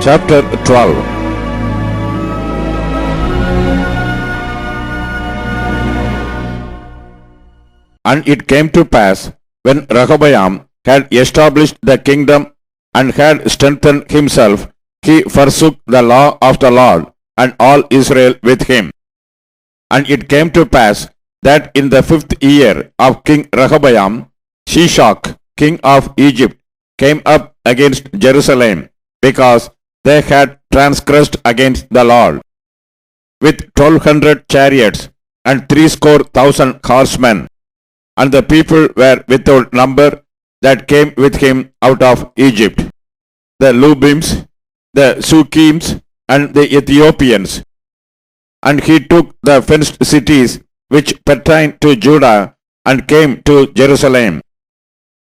Chapter 12. And it came to pass, when Rehoboam had established the kingdom and had strengthened himself, he forsook the law of the Lord and all Israel with him. And it came to pass that in the 5th year of King Rehoboam, Shishak, king of Egypt, came up against Jerusalem, because they had transgressed against the Lord, with 1,200 chariots and 60,000 horsemen. And the people were without number that came with him out of Egypt, the Lubims, the Sukkims, and the Ethiopians. And he took the fenced cities which pertain to Judah, and came to Jerusalem.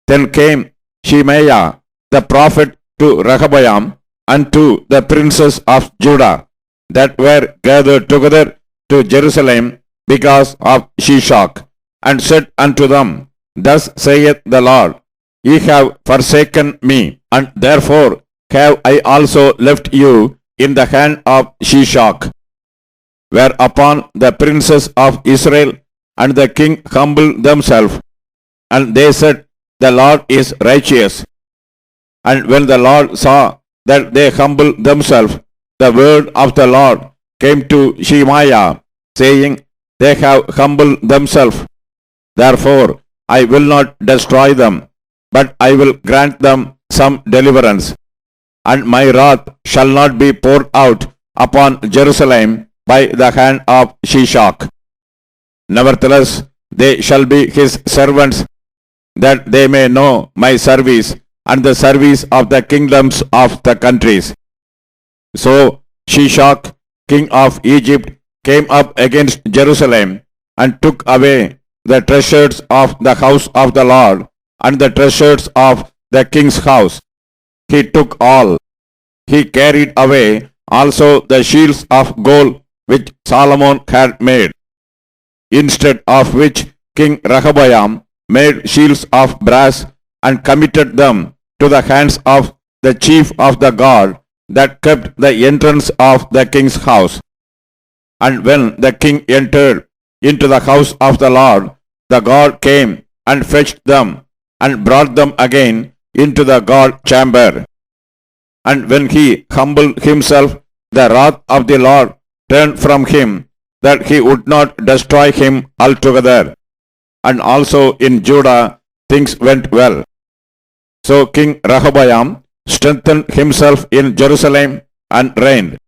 Then came Shemaiah the prophet to Rehoboam, and to the princes of Judah that were gathered together to Jerusalem because of Shishak, and said unto them, Thus saith the Lord, Ye have forsaken me, and therefore have I also left you in the hand of Shishak. Whereupon the princes of Israel and the king humbled themselves, and they said, The Lord is righteous. And when the Lord saw that they humbled themselves, the word of the Lord came to Shemaiah, saying, They have humbled themselves. Therefore I will not destroy them, but I will grant them some deliverance. And my wrath shall not be poured out upon Jerusalem by the hand of Shishak. Nevertheless, they shall be his servants, that they may know my service and the service of the kingdoms of the countries. So Shishak, king of Egypt, came up against Jerusalem, and took away the treasures of the house of the Lord, and the treasures of the king's house. He took all. He carried away also the shields of gold which Solomon had made, instead of which King Rehoboam made shields of brass, and committed them to the hands of the chief of the guard that kept the entrance of the king's house. And when the king entered into the house of the Lord, the guard came and fetched them, and brought them again into the guard chamber. And when he humbled himself, the wrath of the Lord turned from him, that he would not destroy him altogether. And also in Judah things went well. So King Rehoboam strengthened himself in Jerusalem, and reigned.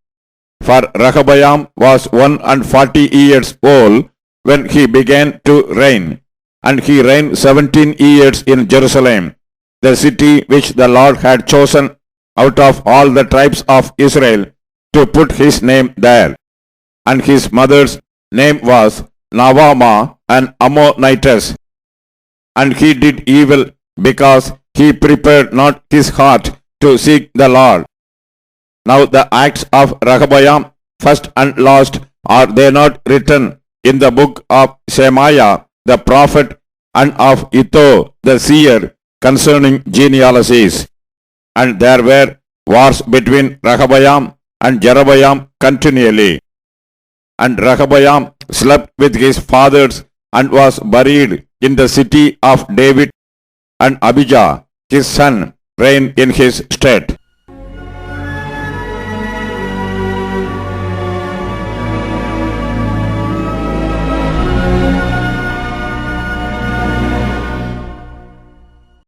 For Rehoboam was 41 years old when he began to reign, and he reigned 17 years in Jerusalem, the city which the Lord had chosen out of all the tribes of Israel, to put his name there. And his mother's name was Naamah, an Ammonitess. And he did evil, because he prepared not his heart to seek the Lord. Now the acts of Rehoboam, first and last, are they not written in the book of Shemaiah the prophet, and of Iddo the seer, concerning genealogies? And there were wars between Rehoboam and Jeroboam continually. And Rehoboam slept with his fathers, and was buried in the city of David, and Abijah his son reigned in his stead.